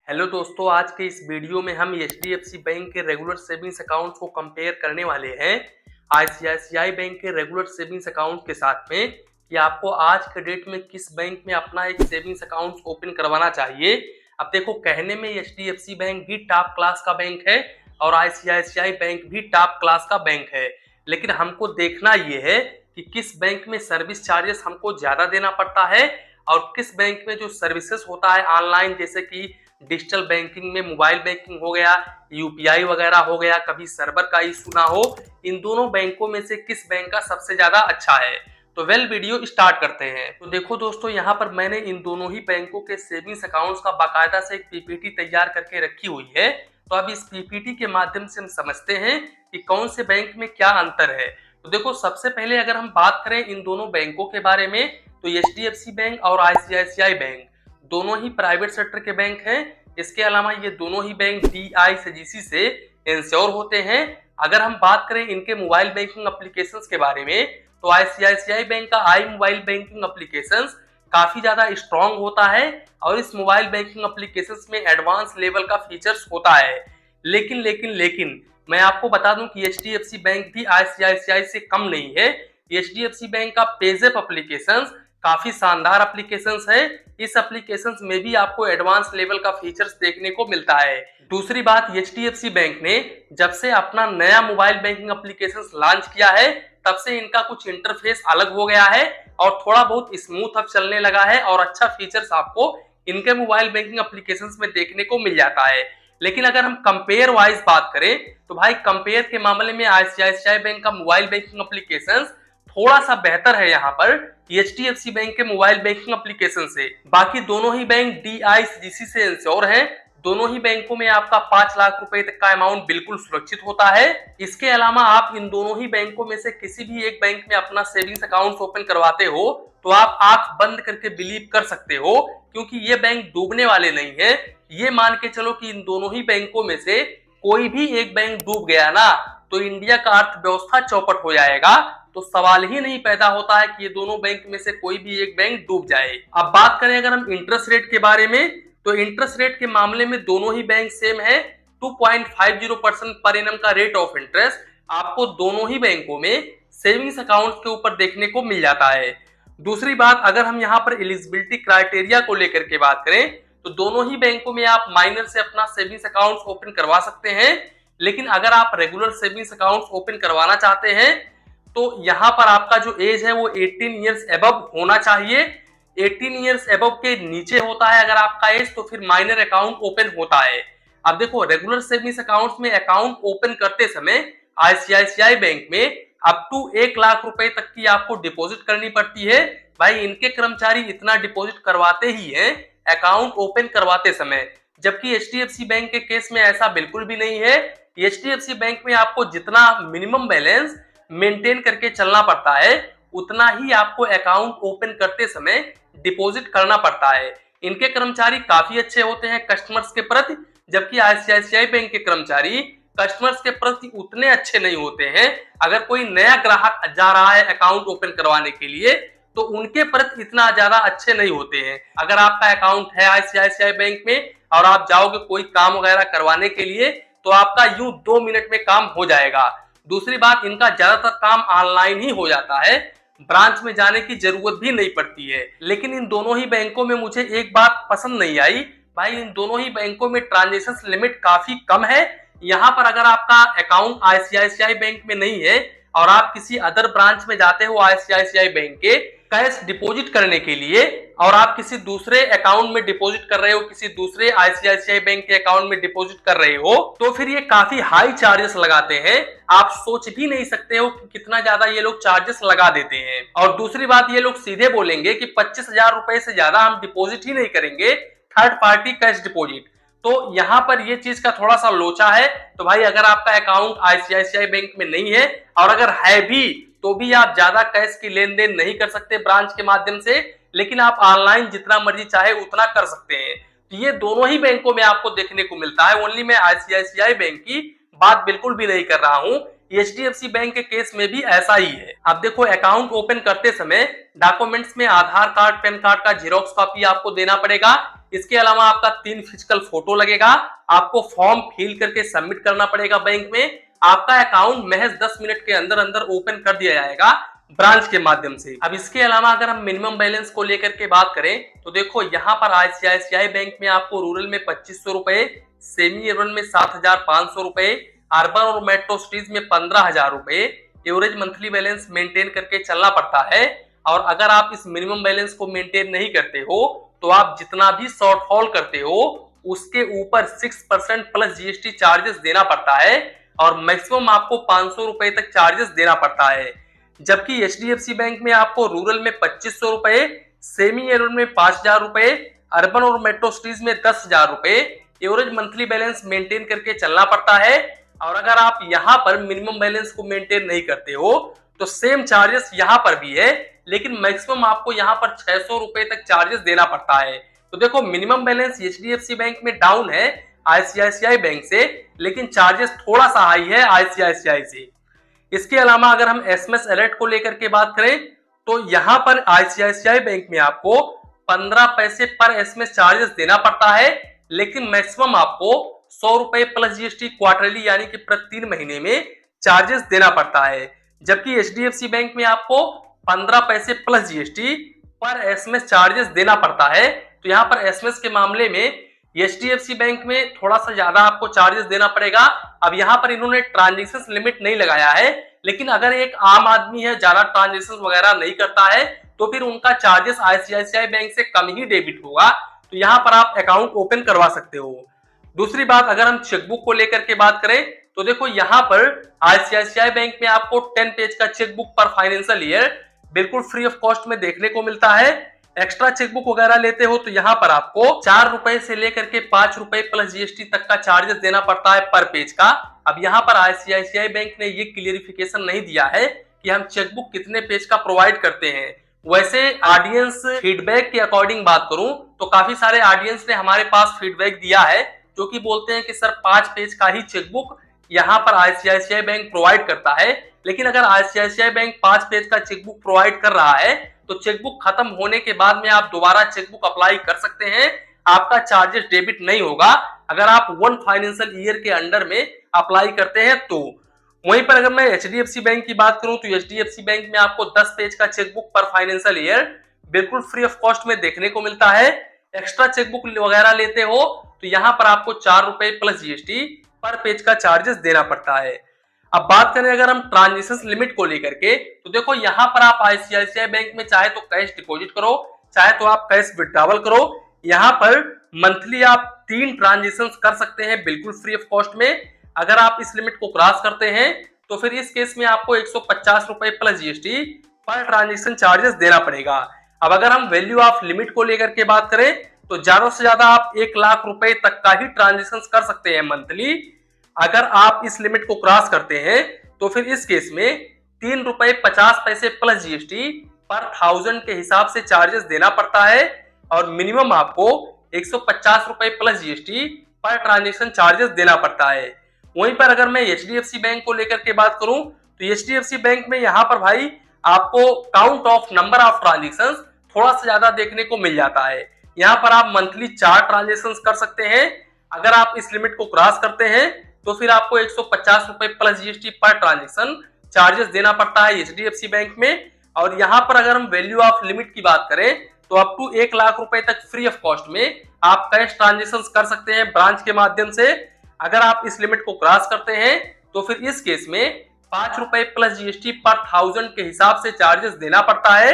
Hello दोस्तों, आज के इस वीडियो में हम एचडीएफसी बैंक के रेगुलर सेविंग्स अकाउंट को कंपेयर करने वाले हैं आईसीआईसीआई बैंक के रेगुलर सेविंग्स अकाउंट के साथ में कि आपको आज के डेट में किस बैंक में अपना एक सेविंग्स अकाउंट ओपन करवाना चाहिए। अब देखो, कहने में एचडीएफसी बैंक भी टॉप क्लास का बैंक है और आईसीआईसीआई बैंक भी टॉप क्लास का बैंक है, लेकिन हमको देखना ये है कि किस बैंक में सर्विस चार्जेस हमको ज्यादा देना पड़ता है और किस बैंक में जो सर्विसेज होता है ऑनलाइन, जैसे कि डिजिटल बैंकिंग में मोबाइल बैंकिंग हो गया, यूपीआई वगैरह हो गया, कभी सर्वर का इशू ना हो, इन दोनों बैंकों में से किस बैंक का सबसे ज्यादा अच्छा है। तो वीडियो स्टार्ट करते हैं। तो देखो दोस्तों, यहाँ पर मैंने इन दोनों ही बैंकों के सेविंग्स अकाउंट्स का बाकायदा से एक पीपीटी तैयार करके रखी हुई है। तो अब इस पीपीटी के माध्यम से हम समझते हैं कि कौन से बैंक में क्या अंतर है। तो देखो, सबसे पहले अगर हम बात करें इन दोनों बैंकों के बारे में, तो एचडीएफसी बैंक और आईसीआईसीआई बैंक दोनों ही प्राइवेट सेक्टर के बैंक हैं। इसके अलावा ये दोनों ही बैंक डीआईसीजीसी से इंश्योर होते हैं। अगर हम बात करें इनके मोबाइल बैंकिंग एप्लीकेशंस के बारे में, तो आईसीआईसीआई बैंक का आई मोबाइल बैंकिंग एप्लीकेशंस काफी ज्यादा स्ट्रांग होता है और इस मोबाइल बैंकिंग एप्लीकेशंस में एडवांस लेवल का फीचर्स होता है। लेकिन मैं आपको बता दूं कि एचडीएफसी बैंक भी आईसीआईसीआई से कम नहीं है। एचडीएफसी बैंक का पेज़ैप एप्लीकेशंस काफी शानदार एप्लीकेशंस है। इस एप्लीकेशंस में भी आपको एडवांस लेवल का फीचर्स देखने को मिलता है। दूसरी बात, एचडीएफसी बैंक ने जब से अपना नया मोबाइल बैंकिंग एप्लीकेशंस लॉन्च किया है, तब से इनका कुछ इंटरफेस अलग हो गया है और थोड़ा बहुत स्मूथ अब चलने लगा है और अच्छा फीचर्स आपको इनके मोबाइल बैंकिंग एप्लीकेशंस में देखने को मिल जाता है। लेकिन अगर हम कंपेयर वाइज बात करें, तो भाई कंपेयर के मामले में आईसीआईसीआई बैंक का मोबाइल बैंकिंग एप्लीकेशंस थोड़ा सा बेहतर है यहाँ पर एचडीएफसी बैंक के मोबाइल बैंकिंग एप्लीकेशन से। बाकी दोनों ही बैंक डीआईसीजीसी से इंश्योर हैं। दोनों ही बैंकों में आपका 5 लाख रुपए तक का अमाउंट बिल्कुल सुरक्षित होता है। इसके अलावा आप इन दोनों ही बैंकों में से किसी भी एक बैंक में अपना सेविंग्स अकाउंट ओपन करवाते हो तो आप आंख बंद करके बिलीव कर सकते हो, क्योंकि ये बैंक डूबने वाले नहीं है। ये मान के चलो कि इन दोनों ही बैंकों में से कोई भी एक बैंक डूब गया ना, तो इंडिया का अर्थव्यवस्था चौपट हो जाएगा। तो सवाल ही नहीं पैदा होता है कि ये दोनों बैंक में से कोई भी एक बैंक डूब जाए। अब बात करें अगर हम इंटरेस्ट रेट के बारे में, तो इंटरेस्ट रेट के मामले में दोनों ही बैंक सेम है। 2.50% पर एनम का रेट ऑफ इंटरेस्ट आपको दोनों ही बैंकों में सेविंग्स अकाउंट के ऊपर देखने को मिल जाता है। दूसरी बात, अगर हम यहाँ पर एलिजिबिलिटी क्राइटेरिया को लेकर के बात करें, तो दोनों ही बैंकों में आप माइनर से अपना सेविंग्स अकाउंट ओपन करवा सकते हैं। लेकिन अगर आप रेगुलर सेविंग्स अकाउंट ओपन करवाना चाहते हैं तो यहाँ पर आपका जो एज है वो 18 ईयर्स एबव होना चाहिए। 18 ईयर्स एबव के नीचे होता है अगर आपका एज, तो फिर माइनर अकाउंट ओपन होता है। अब देखो, रेगुलर सेविंग्स अकाउंट्स में अकाउंट ओपन करते समय आईसीआईसीआई बैंक में अप टू 1 लाख रुपए तक की आपको डिपॉजिट करनी पड़ती है। भाई, इनके कर्मचारी इतना डिपॉजिट करवाते ही हैं अकाउंट ओपन करवाते समय, जबकि एचडीएफसी बैंक के केस में ऐसा बिल्कुल भी नहीं है। एचडीएफसी बैंक में आपको जितना मिनिमम बैलेंस मेंटेन करके चलना पड़ता है, उतना ही आपको अकाउंट ओपन करते समय डिपॉजिट करना पड़ता है। इनके कर्मचारी काफी अच्छे होते हैं कस्टमर्स के प्रति, जबकि आईसीआईसीआई बैंक के कर्मचारी कस्टमर्स के प्रति उतने अच्छे नहीं होते हैं। अगर कोई नया ग्राहक जा रहा है अकाउंट ओपन करवाने के लिए, तो उनके प्रति इतना ज्यादा अच्छे नहीं होते हैं। अगर आपका अकाउंट है आईसीआईसीआई बैंक में और आप जाओगे कोई काम वगैरह करवाने के लिए, तो आपका यूं 2 मिनट में काम हो जाएगा। दूसरी बात, इनका ज्यादातर काम ऑनलाइन ही हो जाता है, ब्रांच में जाने की जरूरत भी नहीं पड़ती है। लेकिन इन दोनों ही बैंकों में मुझे एक बात पसंद नहीं आई। भाई, इन दोनों ही बैंकों में ट्रांजेक्शन लिमिट काफी कम है। यहाँ पर अगर आपका अकाउंट आईसीआईसीआई बैंक में नहीं है और आप किसी अदर ब्रांच में जाते हो आईसीआईसीआई बैंक के कैश डिपॉजिट करने के लिए, और आप किसी दूसरे अकाउंट में डिपॉजिट कर रहे हो, किसी दूसरे आईसीआईसीआई बैंक के अकाउंट में डिपॉजिट कर रहे हो, तो फिर ये काफी हाई चार्जेस लगाते हैं। आप सोच भी नहीं सकते हो कि कितना ज्यादा ये लोग चार्जेस लगा देते हैं। और दूसरी बात, ये लोग सीधे बोलेंगे कि 25,000 रुपए से ज्यादा हम डिपॉजिट ही नहीं करेंगे, थर्ड पार्टी कैश डिपॉजिट। तो यहाँ पर ये चीज का थोड़ा सा लोचा है। तो भाई, अगर आपका अकाउंट आईसीआईसीआई बैंक में नहीं है और अगर है भी, तो भी आप ज्यादा कैश की लेन देन नहीं कर सकते ब्रांच के माध्यम से, लेकिन आप ऑनलाइन जितना मर्जी चाहे उतना कर सकते हैं। तो ये दोनों ही बैंकों में आपको देखने को मिलता है। ओनली मैं आईसीआईसीआई बैंक की बात बिल्कुल भी नहीं कर रहा हूं। एचडीएफसी बैंक के केस में भी ऐसा ही है। अब देखो, अकाउंट ओपन करते समय डॉक्यूमेंट्स में आधार कार्ड, पैन कार्ड का जेरोक्स कॉपी आपको देना पड़ेगा। इसके अलावा आपका 3 फिजिकल फोटो लगेगा। आपको फॉर्म फिल करके सबमिट करना पड़ेगा बैंक में। आपका अकाउंट महज 10 मिनट के अंदर अंदर ओपन कर दिया जाएगा ब्रांच के माध्यम से। अब इसके अलावा अगर हम मिनिमम बैलेंस को लेकर के बात करें तो देखो, यहाँ पर आईसीआईसीआई बैंक में आपको रूरल में 2500 रुपए, सेमी अर्बन में 7500 रुपए, अर्बन और मेट्रो सिटीज में 15,000 रुपए एवरेज मंथली बैलेंस मेंटेन करके चलना पड़ता है। और अगर आप इस मिनिमम बैलेंस को मेंटेन नहीं करते हो तो आप जितना भी शॉर्टफॉल करते हो उसके ऊपर 6% प्लस जीएसटी चार्जेस देना पड़ता है और मैक्सिमम आपको 500 रुपए तक चार्जेस देना पड़ता है। जबकि एचडीएफसी बैंक में आपको रूरल में 2500 रुपए, सेमी अर्बन में 5000 रुपए, अर्बन और मेट्रो सिटीज में 10,000 रुपए एवरेज मंथली बैलेंस मेंटेन करके चलना पड़ता है। और अगर आप यहाँ पर मिनिमम बैलेंस को मेंटेन नहीं करते हो तो सेम चार्जेस यहाँ पर भी है, लेकिन मैक्सिमम आपको यहाँ पर 600 रुपए तक चार्जेस देना पड़ता है। तो देखो, मिनिमम बैलेंस एचडीएफसी बैंक में डाउन है आईसीआईसीआई बैंक से, लेकिन चार्जेस थोड़ा सा हाई है आईसीआईसीआई से। इसके अलावा अगर हम एसएमएस अलर्ट को लेकर के बात करें तो यहाँ पर आईसीआईसीआई बैंक में आपको 15 पैसे पर एसएमएस चार्जेस देना पड़ता है, लेकिन मैक्सिमम आपको 100 रुपए प्लस जीएसटी क्वार्टरली यानी कि प्रति 3 महीने में चार्जेस देना पड़ता है। जबकि एचडीएफसी बैंक में आपको 15 पैसे प्लस जीएसटी पर एसएमएस चार्जेस देना पड़ता है। तो यहाँ पर एसएमएस के मामले में एचडीएफसी बैंक में थोड़ा सा ज्यादा आपको चार्जेस देना पड़ेगा। अब यहाँ पर इन्होंने ट्रांजेक्शन लिमिट नहीं लगाया है, लेकिन अगर एक आम आदमी है, ज्यादा ट्रांजेक्शन वगैरह नहीं करता है, तो फिर उनका चार्जेस आईसीआईसीआई बैंक से कम ही डेबिट होगा। तो यहाँ पर आप अकाउंट ओपन करवा सकते हो। दूसरी बात, अगर हम चेकबुक को लेकर के बात करें तो देखो, यहाँ पर आईसीआईसीआई बैंक में आपको 10 पेज का चेकबुक पर फाइनेंशियल ईयर बिल्कुल फ्री ऑफ कॉस्ट में देखने को मिलता है। एक्स्ट्रा चेकबुक वगैरह लेते हो तो यहाँ पर आपको 4 रुपए से लेकर के 5 रुपए प्लस जीएसटी तक का चार्जेस देना पड़ता है पर पेज का। अब यहाँ पर आईसीआईसीआई बैंक ने ये क्लियरिफिकेशन नहीं दिया है कि हम चेकबुक कितने पेज का प्रोवाइड करते हैं। वैसे ऑडियंस फीडबैक के अकॉर्डिंग बात करूं तो काफी सारे ऑडियंस ने हमारे पास फीडबैक दिया है, जो कि बोलते हैं कि सर 5 पेज का ही चेकबुक यहाँ पर आईसीआईसीआई बैंक प्रोवाइड करता है। लेकिन अगर आईसीआईसीआई बैंक 5 पेज का चेकबुक प्रोवाइड कर रहा है तो चेकबुक खत्म होने के बाद में आप दोबारा चेकबुक अप्लाई कर सकते हैं। आपका चार्जेस डेबिट नहीं होगा अगर आप 1 फाइनेंशियल ईयर के अंडर में अप्लाई करते हैं तो। वहीं पर अगर मैं एचडीएफसी बैंक की बात करूं तो एचडीएफसी बैंक में आपको 10 पेज का चेकबुक पर फाइनेंशियल ईयर बिल्कुल फ्री ऑफ कॉस्ट में देखने को मिलता है। एक्स्ट्रा चेकबुक वगैरह लेते हो तो यहाँ पर आपको 4 रुपए प्लस जीएसटी पर पेज का चार्जेस देना पड़ता है। अब बात करें अगर हम ट्रांजेक्शन लिमिट को लेकर के तो देखो, यहाँ पर आप आईसीआईसीआई बैंक में चाहे तो कैश डिपॉजिट करो, चाहे तो आप कैश विड्रॉवल करो। यहाँ पर मंथली आप 3 ट्रांजेक्शन कर सकते हैं बिल्कुल फ्री ऑफ कॉस्ट में। अगर आप इस लिमिट को क्रॉस करते हैं तो फिर इस केस में आपको 150 रुपए plus GST per transaction charges देना पड़ेगा। अब अगर हम वैल्यू ऑफ लिमिट को लेकर के बात करें तो ज्यादा से ज्यादा आप 1 लाख रुपए तक का ही ट्रांजेक्शन कर सकते हैं मंथली। अगर आप इस लिमिट को क्रॉस करते हैं तो फिर इस केस में 3 रुपए 50 पैसे प्लस जीएसटी पर 1000 के हिसाब से चार्जेस देना पड़ता है और मिनिमम आपको 150 रुपए plus GST per transaction charges देना पड़ता है। वहीं पर अगर मैं एचडीएफसी बैंक को लेकर के बात करूं तो एचडीएफसी बैंक में यहाँ पर भाई आपको count of number of transaction थोड़ा सा ज्यादा देखने को मिल जाता है। यहाँ पर आप मंथली 4 ट्रांजेक्शन कर सकते हैं। अगर आप इस लिमिट को क्रॉस करते हैं तो फिर आपको 150 रुपए plus GST per transaction charges देना पड़ता है एचडीएफसी बैंक में। और यहाँ पर अगर हम वैल्यू ऑफ लिमिट की बात करें तो अप टू 1 लाख रुपए तक फ्री ऑफ कॉस्ट में आप कैश ट्रांजेक्शन कर सकते हैं ब्रांच के माध्यम से। अगर आप इस लिमिट को क्रॉस करते हैं तो फिर इस केस में 5 रुपए प्लस जीएसटी पर 1000 के हिसाब से चार्जेस देना पड़ता है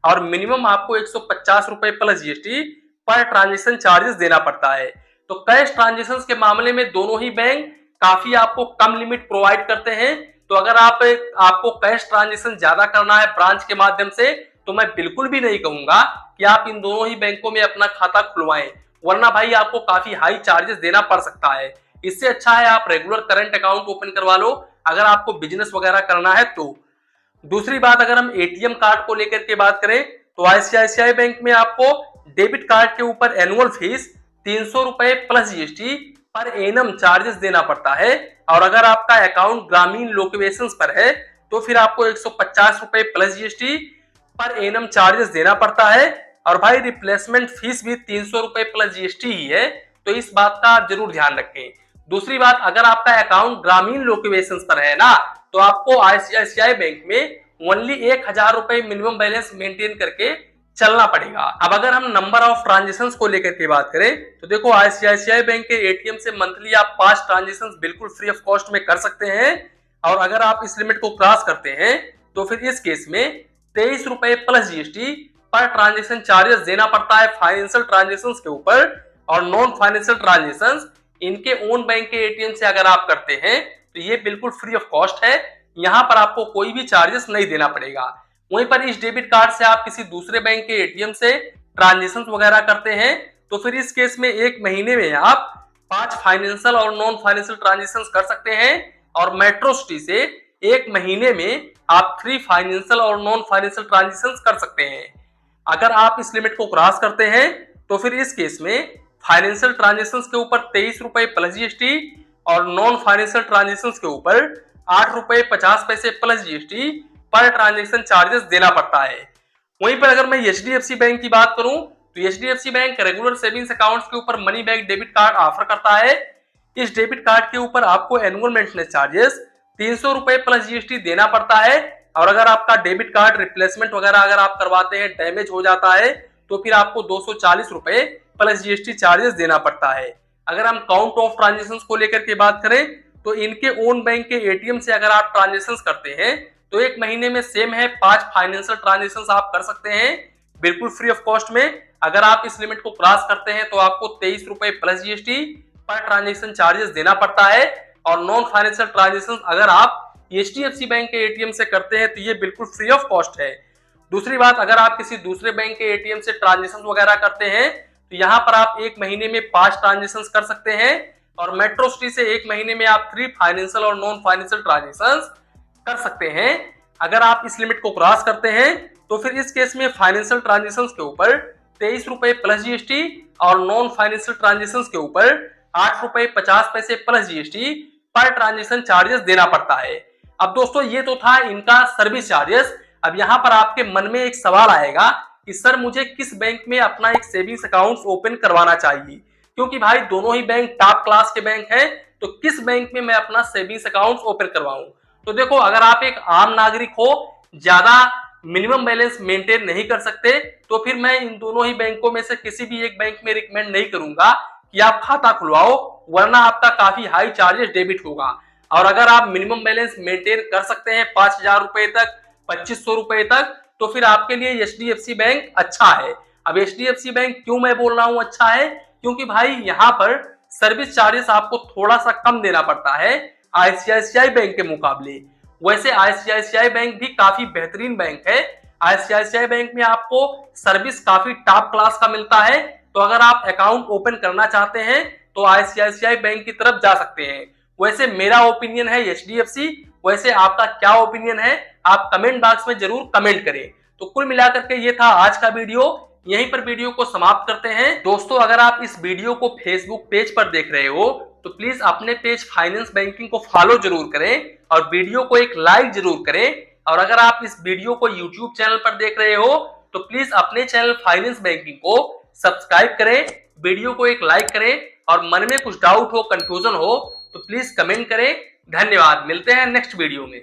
और मिनिमम आपको 150 रुपए plus GST per transaction charges देना पड़ता है। तो कैश ट्रांजेक्शन के मामले में दोनों ही बैंक काफी आपको कम लिमिट प्रोवाइड करते हैं। तो अगर आपको कैश ट्रांजेक्शन ज्यादा करना है ब्रांच के माध्यम से तो मैं बिल्कुल भी नहीं कहूंगा कि आप इन दोनों ही बैंकों में अपना खाता खुलवाएं, वरना भाई आपको काफी हाई चार्जेस देना पड़ सकता है। इससे अच्छा है आप रेगुलर करंट अकाउंट ओपन करवा लो अगर आपको बिजनेस वगैरह करना है तो। दूसरी बात, अगर हम एटीएम कार्ड को लेकर के बात करें तो आईसीआईसीआई बैंक में आपको डेबिट कार्ड के ऊपर एनुअल फीस 300 रुपए plus GST per annum charges देना पड़ता है। और अगर आपका अकाउंट ग्रामीण लोकेशन पर है तो फिर आपको 150 रुपए plus GST per annum charges देना पड़ता है। और भाई रिप्लेसमेंट फीस भी 300 रुपए प्लस जीएसटी ही है, तो इस बात का आप जरूर ध्यान रखें। दूसरी बात, अगर आपका अकाउंट ग्रामीण लोकेशन पर है ना, तो आपको आईसीआईसीआई बैंक में ओनली 1000 रुपए मिनिमम बैलेंस मेंटेन करके चलना पड़ेगा। अब अगर हम नंबर ऑफ ट्रांजेक्शंस को लेकर के बात करें तो देखो आईसीआईसीआई बैंक के एटीएम से मंथली आप 5 ट्रांजेक्शंस बिल्कुल फ्री ऑफ कॉस्ट में कर सकते हैं। और अगर आप इस लिमिट को क्रॉस करते हैं तो फिर इस केस में 23 रुपए plus GST per transaction charges देना पड़ता है फाइनेंशियल ट्रांजेक्शंस के ऊपर। और नॉन फाइनेंशियल ट्रांजेक्शंस इनके ओन बैंक के एटीएम से अगर आप करते हैं तो ये बिल्कुल फ्री ऑफ कॉस्ट है, यहाँ पर आपको कोई भी चार्जेस नहीं देना पड़ेगा। वहीं पर इस डेबिट कार्ड से आप किसी दूसरे बैंक के एटीएम से ट्रांजेक्शन वगैरह करते हैं तो फिर इस केस में एक महीने में आप 5 फाइनेंशियल और नॉन फाइनेंशियल ट्रांजेक्शन कर सकते हैं। और मेट्रो सिटी से एक महीने में आप 3 फाइनेंशियल और नॉन फाइनेंशियल ट्रांजेक्शन कर सकते हैं। अगर आप इस लिमिट को क्रॉस करते हैं तो फिर इस केस में फाइनेंशियल ट्रांजेक्शन के ऊपर 23 रुपए प्लस जीएसटी और नॉन फाइनेंशियल ट्रांजेक्शन के ऊपर 8 रुपए 50 पैसे plus GST per transaction charges देना पड़ता है। वहीं पर अगर मैं एचडीएफसी बैंक की बात करूं तो HDFC bank regular savings accounts के ऊपर money back debit card offer करता है। इस डेबिट कार्ड के ऊपर आपको एनुअल मेंटेनेंस चार्जेस 300 रुपए प्लस जीएसटी देना पड़ता है। और अगर आपका डेबिट कार्ड रिप्लेसमेंट वगैरह अगर आप करवाते हैं, डैमेज हो जाता है, तो फिर आपको 240 रुपए प्लस जीएसटी चार्जेस देना पड़ता है। अगर हम काउंट ऑफ ट्रांजेक्शन को लेकर के बात करें तो इनके ओन बैंक के एटीएम से अगर आप ट्रांजेक्शन करते हैं तो एक महीने में सेम है 5 फाइनेंशियल ट्रांजेक्शन आप कर सकते हैं बिल्कुल फ्री ऑफ कॉस्ट में। अगर आप इस लिमिट को क्रॉस करते हैं तो आपको 23 रुपए plus GST per transaction charges देना पड़ता है। और नॉन फाइनेंशियल ट्रांजेक्शन अगर आप एचडीएफसी बैंक के एटीएम से करते हैं तो ये बिल्कुल फ्री ऑफ कॉस्ट है। दूसरी बात, अगर आप किसी दूसरे बैंक के एटीएम से ट्रांजेक्शन वगैरह करते हैं तो यहाँ पर आप एक महीने में 5 ट्रांजेक्शन कर सकते हैं। और मेट्रो सिटी से एक महीने में आप 3 फाइनेंशियल और नॉन फाइनेंशियल ट्रांजेक्शन कर सकते हैं। अगर आप इस लिमिट को क्रॉस करते हैं तो फिर इस केस में फाइनेंशियल ट्रांजेक्शन के ऊपर 23 रुपए प्लस जीएसटी और नॉन फाइनेंशियल ट्रांजेक्शन के ऊपर 8 रुपए 50 पैसे plus GST per transaction charges देना पड़ता है। अब दोस्तों ये तो था इनका सर्विस चार्जेस। अब यहाँ पर आपके मन में एक सवाल आएगा कि सर मुझे किस बैंक में अपना एक सेविंग्स अकाउंट ओपन करवाना चाहिए, क्योंकि भाई दोनों ही बैंक टॉप क्लास के बैंक हैं, तो किस बैंक में मैं अपना सेविंग्स अकाउंट ओपन करवाऊं। तो देखो, अगर आप एक आम नागरिक हो, ज्यादा मिनिमम बैलेंस मेंटेन नहीं कर सकते, तो फिर मैं इन दोनों ही बैंकों में से किसी भी एक बैंक में रिकमेंड नहीं करूंगा कि आप खाता खुलवाओ, वरना आपका काफी हाई चार्जेस डेबिट होगा। और अगर आप मिनिमम बैलेंस मेंटेन कर सकते हैं 5000 रुपए तक, 2500 रुपए तक, तो फिर आपके लिए एचडीएफसी बैंक अच्छा है। अब एचडीएफसी बैंक क्यों मैं बोल रहा हूं अच्छा है, क्योंकि भाई यहाँ पर सर्विस चार्जेस आपको थोड़ा सा कम देना पड़ता है आईसीआईसीआई बैंक के मुकाबले। वैसे आईसीआईसीआई बैंक भी काफी बेहतरीन बैंक है। आईसीआईसीआई बैंक में आपको सर्विस काफी टॉप क्लास का मिलता है। तो अगर आप अकाउंट ओपन करना चाहते हैं तो आईसीआईसीआई बैंक की तरफ जा सकते हैं। वैसे मेरा ओपिनियन है एचडीएफसी, वैसे आपका क्या ओपिनियन है आप कमेंट बॉक्स में जरूर कमेंट करें। तो कुल मिलाकर के ये था आज का वीडियो, यहीं पर वीडियो को समाप्त करते हैं। दोस्तों, अगर आप इस वीडियो को फेसबुक पेज पर देख रहे हो तो प्लीज अपने पेज फाइनेंस बैंकिंग को फॉलो जरूर करें और वीडियो को एक लाइक जरूर करें। और अगर आप इस वीडियो को यूट्यूब चैनल पर देख रहे हो तो प्लीज अपने चैनल फाइनेंस बैंकिंग को सब्सक्राइब करें, वीडियो को एक लाइक करें और मन में कुछ डाउट हो, कंफ्यूजन हो तो प्लीज कमेंट करें। धन्यवाद, मिलते हैं नेक्स्ट वीडियो में।